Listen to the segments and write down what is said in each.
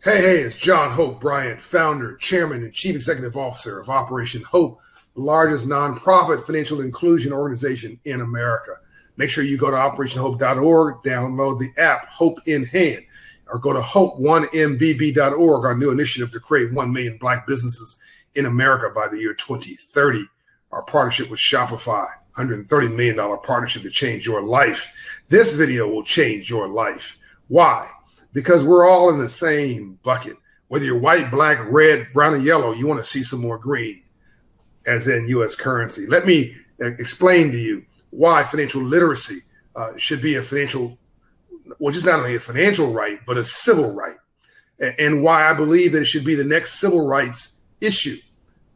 Hey, it's John Hope Bryant, founder, chairman, and chief executive officer of Operation Hope, the largest nonprofit financial inclusion organization in America. Make sure you go to operationhope.org, download the app Hope in Hand, or go to hope1mbb.org, our new initiative to create 1 million Black businesses in America by the year 2030. Our partnership with Shopify, $130 million partnership to change your life. This video will change your life. Why? Because we're all in the same bucket. Whether you're white, black, red, brown, or yellow, you want to see some more green, as in U.S. currency. Let me explain to you why financial literacy should be a financial, well, just not only a financial right, but a civil right, and why I believe that it should be the next civil rights issue,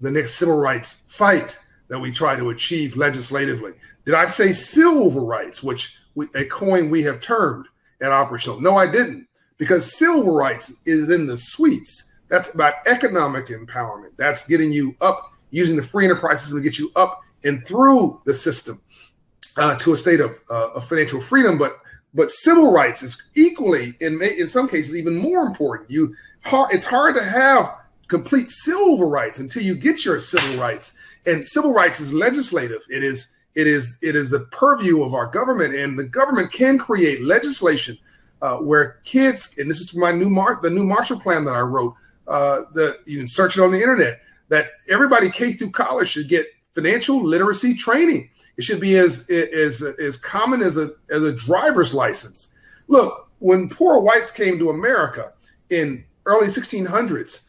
the next civil rights fight that we try to achieve legislatively. Did I say civil rights, which a coin we have termed at Operation Hope? No, I didn't. Because civil rights is in the sweets. That's about economic empowerment. That's getting you up, using the free enterprise system to get you up and through the system to a state of financial freedom. But civil rights is equally, in some cases, even more important. It's hard to have complete civil rights until you get your civil rights. And civil rights is legislative. It is the purview of our government, and the government can create legislation where kids, and this is my the new Marshall Plan that I wrote, you can search it on the internet, that everybody K through college should get financial literacy training. It should be as common as a driver's license. Look, when poor whites came to America in early 1600s,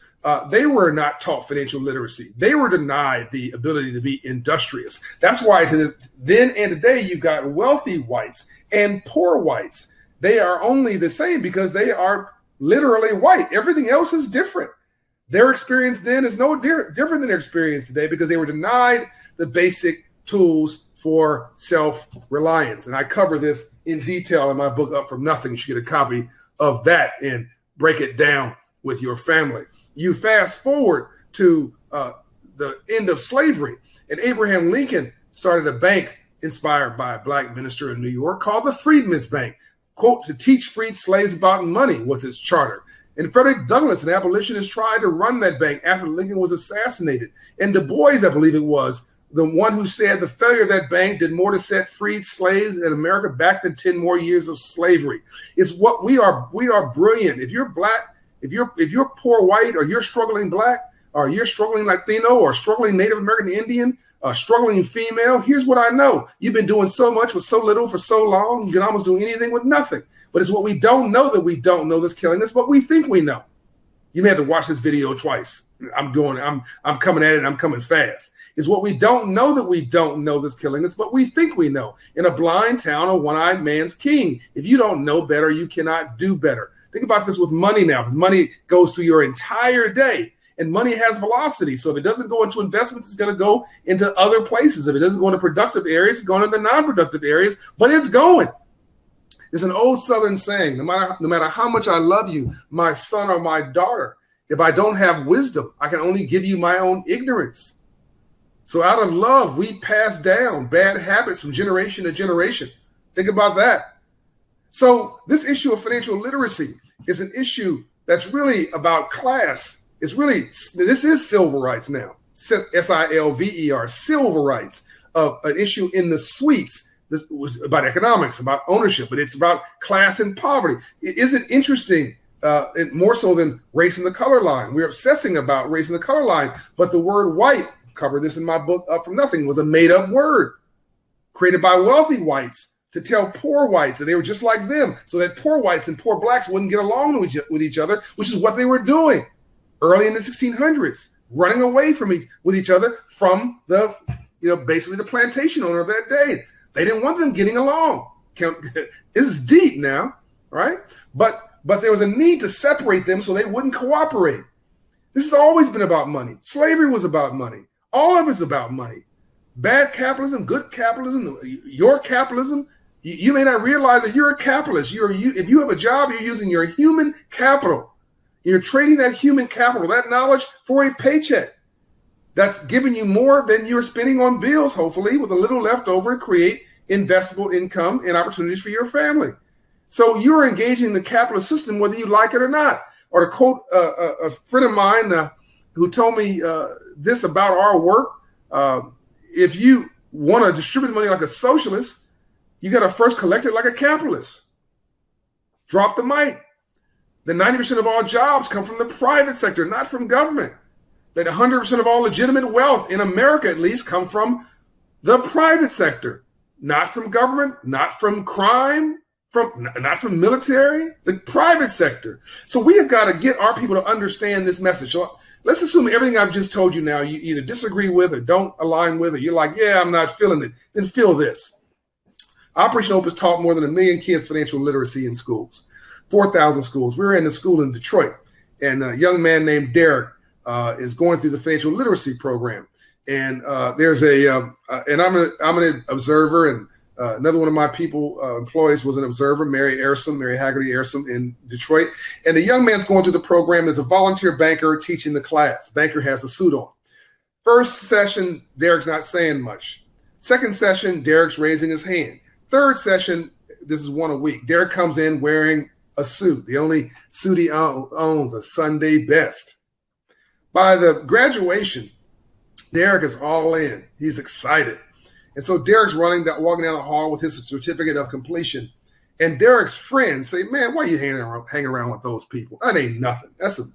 they were not taught financial literacy. They were denied the ability to be industrious. That's why then and today you've got wealthy whites and poor whites. They are only the same because they are literally white. Everything else is different. Their experience then is no different than their experience today because they were denied the basic tools for self-reliance. And I cover this in detail in my book, Up From Nothing. You should get a copy of that and break it down with your family. You fast forward to the end of slavery, and Abraham Lincoln started a bank inspired by a Black minister in New York called the Freedmen's Bank. Quote, to teach freed slaves about money was its charter. And Frederick Douglass, an abolitionist, tried to run that bank after Lincoln was assassinated. And Du Bois, I believe it was, the one who said the failure of that bank did more to set freed slaves in America back than 10 more years of slavery. It's what we are brilliant. If you're Black, if you're poor white, or you're struggling Black, or you're struggling Latino, or struggling Native American Indian, struggling female, here's what I know. You've been doing so much with so little for so long, you can almost do anything with nothing. But it's what we don't know that we don't know that's killing us, but we think we know. You may have to watch this video twice. I'm coming at it, I'm coming fast. It's what we don't know that we don't know that's killing us, but we think we know. In a blind town, a one-eyed man's king. If you don't know better, you cannot do better. Think about this with money now, because money goes through your entire day. And money has velocity. So if it doesn't go into investments, it's going to go into other places. If it doesn't go into productive areas, it's going into non-productive areas, but it's going. It's an old Southern saying, no matter how much I love you, my son or my daughter, if I don't have wisdom, I can only give you my own ignorance. So out of love, we pass down bad habits from generation to generation. Think about that. So this issue of financial literacy is an issue that's really about class. This is civil rights now, SILVER, civil rights, of an issue in the sweets that was about economics, about ownership, but it's about class and poverty. It isn't interesting, more so than race and the color line. We're obsessing about race and the color line, but the word white, cover this in my book, Up From Nothing, was a made up word created by wealthy whites to tell poor whites that they were just like them, so that poor whites and poor Blacks wouldn't get along with each other, which is what they were doing early in the 1600s, running away from with each other from the, basically the plantation owner of that day. They didn't want them getting along. This is deep now, right? But there was a need to separate them so they wouldn't cooperate. This has always been about money. Slavery was about money. All of it's about money. Bad capitalism, good capitalism, your capitalism. You may not realize that you're a capitalist. If you have a job, you're using your human capital. You're trading that human capital, that knowledge, for a paycheck that's giving you more than you're spending on bills, hopefully, with a little left over to create investable income and opportunities for your family. So you're engaging the capitalist system whether you like it or not. Or to quote a friend of mine who told me this about our work, if you want to distribute money like a socialist, you got to first collect it like a capitalist. Drop the mic. That 90% of all jobs come from the private sector, not from government. That 100% of all legitimate wealth in America, at least, come from the private sector, not from government, not from crime, not from military, the private sector. So we have got to get our people to understand this message. So let's assume everything I've just told you now, you either disagree with or don't align with, or you're like, yeah, I'm not feeling it. Then feel this. Operation Hope has taught more than 1 million kids financial literacy in schools, 4,000 schools. We were in a school in Detroit, and a young man named Derek is going through the financial literacy program. And there's and I'm an observer, and another one of my employees was an observer, Mary Haggerty Airsom in Detroit. And the young man's going through the program as a volunteer banker teaching the class. Banker has a suit on. First session, Derek's not saying much. Second session, Derek's raising his hand. Third session, this is one a week. Derek comes in wearing a suit, the only suit he owns, a Sunday best. By the graduation, Derek is all in. He's excited. And so Derek's walking down the hall with his certificate of completion. And Derek's friends say, man, why are you hanging around with those people? That ain't nothing. That's a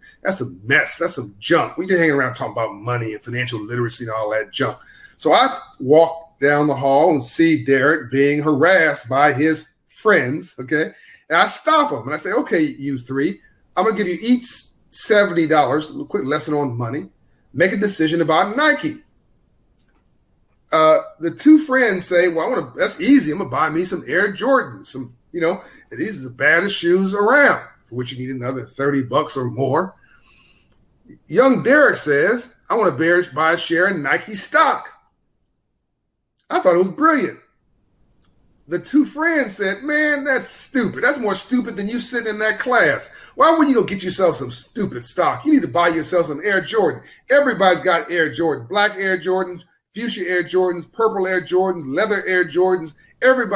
mess. That's some junk. We just hanging around talking about money and financial literacy and all that junk. So I walk down the hall and see Derek being harassed by his friends, okay? And I stop him and I say, okay, you three, I'm going to give you each $70, a quick lesson on money. Make a decision about Nike. The two friends say, well, that's easy. I'm going to buy me some Air Jordans. These are the baddest shoes around, for which you need another $30 or more. Young Derek says, I want to buy a share in Nike stock. I thought it was brilliant. The two friends said, man, that's stupid. That's more stupid than you sitting in that class. Why wouldn't you go get yourself some stupid stock? You need to buy yourself some Air Jordan. Everybody's got Air Jordan. Black Air Jordans, fuchsia Air Jordans, purple Air Jordans, leather Air Jordans,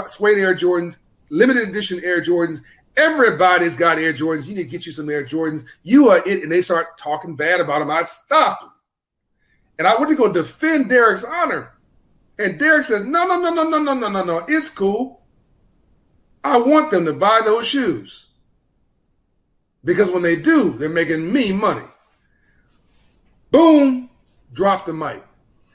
suede Air Jordans, limited edition Air Jordans. Everybody's got Air Jordans. You need to get you some Air Jordans. You are it. And they start talking bad about them. I stopped them. And I went to go defend Derek's honor. And Derek says, no. It's cool. I want them to buy those shoes. Because when they do, they're making me money. Boom, drop the mic.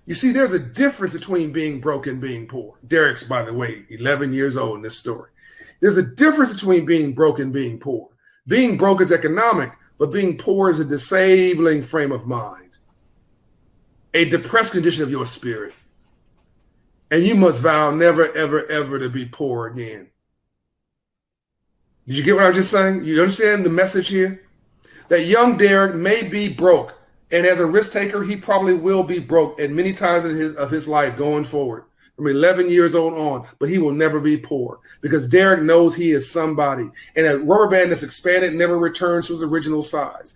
You see, there's a difference between being broke and being poor. Derek's, by the way, 11 years old in this story. There's a difference between being broke and being poor. Being broke is economic, but being poor is a disabling frame of mind, a depressed condition of your spirit. And you must vow never, ever, ever to be poor again. Did you get what I was just saying? You understand the message here? That young Derek may be broke, and as a risk taker, he probably will be broke at many times in his life going forward, from 11 years old on, but he will never be poor because Derek knows he is somebody. And a rubber band that's expanded never returns to its original size.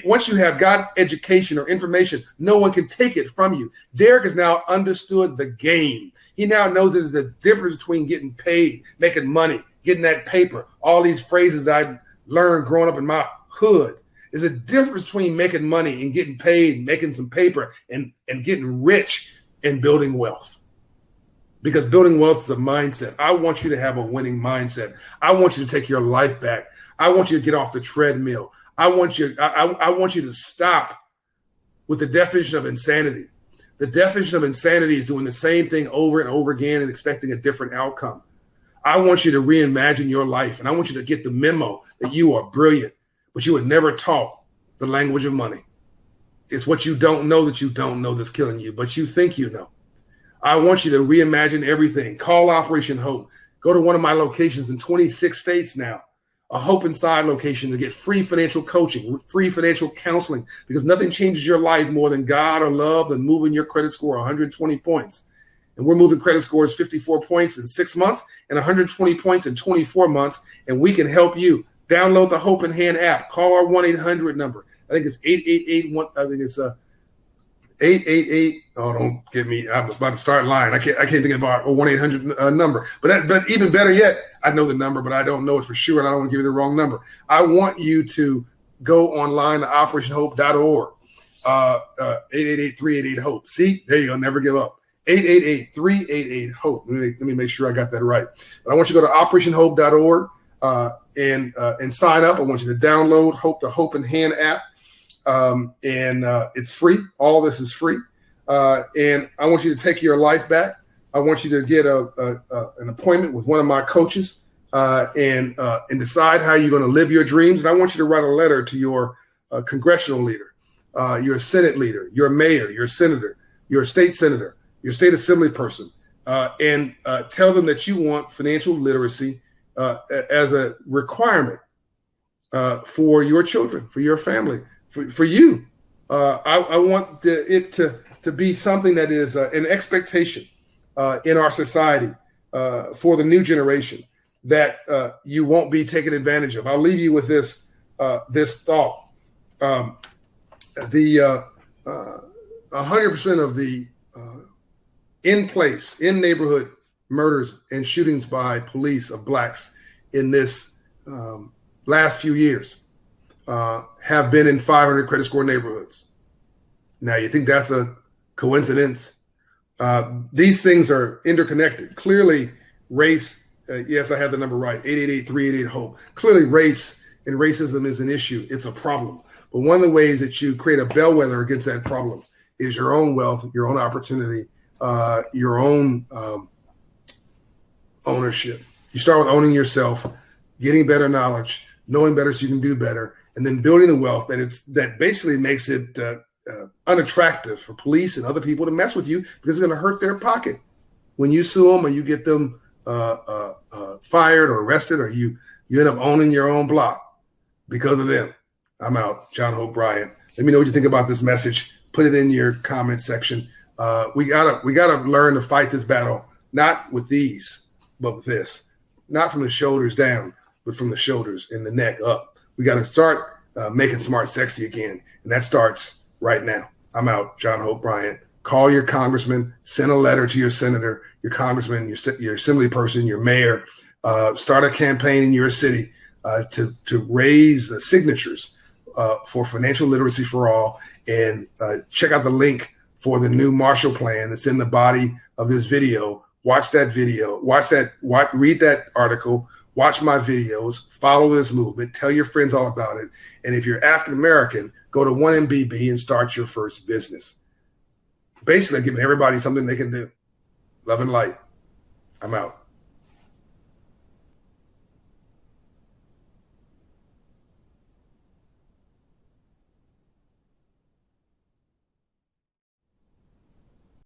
Once you have got education or information, no one can take it from you. Derek has now understood the game. He now knows there's a difference between getting paid, making money, getting that paper, all these phrases that I learned growing up in my hood. There's a difference between making money and getting paid, making some paper, and getting rich and building wealth. Because building wealth is a mindset. I want you to have a winning mindset. I want you to take your life back. I want you to get off the treadmill. I want you to stop with the definition of insanity. The definition of insanity is doing the same thing over and over again and expecting a different outcome. I want you to reimagine your life, and I want you to get the memo that you are brilliant, but you were never taught the language of money. It's what you don't know that you don't know that's killing you, but you think you know. I want you to reimagine everything. Call Operation Hope. Go to one of my locations in 26 states now. A Hope Inside location to get free financial coaching, free financial counseling, because nothing changes your life more than God or love than moving your credit score 120 points. And we're moving credit scores 54 points in 6 months and 120 points in 24 months. And we can help you. Download the Hope in Hand app. Call our 1-800 number. I think it's 888. I think it's 888. Oh, don't get me. I'm about to start lying. I can't think about a 1-800 number. But even better yet, I know the number, but I don't know it for sure, and I don't want to give you the wrong number. I want you to go online to operationhope.org. 888-388-HOPE. See, there you go. Never give up. 888-388-HOPE. Let me make sure I got that right. But I want you to go to operationhope.org and sign up. I want you to download the Hope in Hand app. It's free. All this is free. And I want you to take your life back. I want you to get an appointment with one of my coaches and decide how you're going to live your dreams. And I want you to write a letter to your congressional leader, your Senate leader, your mayor, your senator, your state senator, your state assembly person, and tell them that you want financial literacy as a requirement for your children, for your family, for you. I want it to be something that is an expectation in our society for the new generation that you won't be taken advantage of. I'll leave you with this thought. 100% of the in neighborhood murders and shootings by police of blacks in this last few years have been in 500 credit score neighborhoods. Now, you think that's a coincidence? These things are interconnected. Clearly, race, yes, I have the number right, 888-388-HOPE. Clearly, race and racism is an issue. It's a problem. But one of the ways that you create a bellwether against that problem is your own wealth, your own opportunity, your own ownership. You start with owning yourself, getting better knowledge, knowing better so you can do better, and then building the wealth that basically makes it unattractive for police and other people to mess with you because it's going to hurt their pocket. When you sue them or you get them fired or arrested or you end up owning your own block because of them. I'm out. John Hope Bryant. Let me know what you think about this message. Put it in your comment section. We gotta learn to fight this battle, not with these, but with this. Not from the shoulders down, but from the shoulders and the neck up. We got to start making smart sexy again. And that starts right now. I'm out. John Hope Bryant. Call your congressman, send a letter to your senator, your congressman, your assembly person, your mayor. Start a campaign in your city to raise signatures for financial literacy for all. And check out the link for the new Marshall Plan that's in the body of this video. Watch that video. Read that article. Watch my videos. Follow this movement. Tell your friends all about it. And if you're African American, go to 1MBB and start your first business. Basically, giving everybody something they can do. Love and light. I'm out.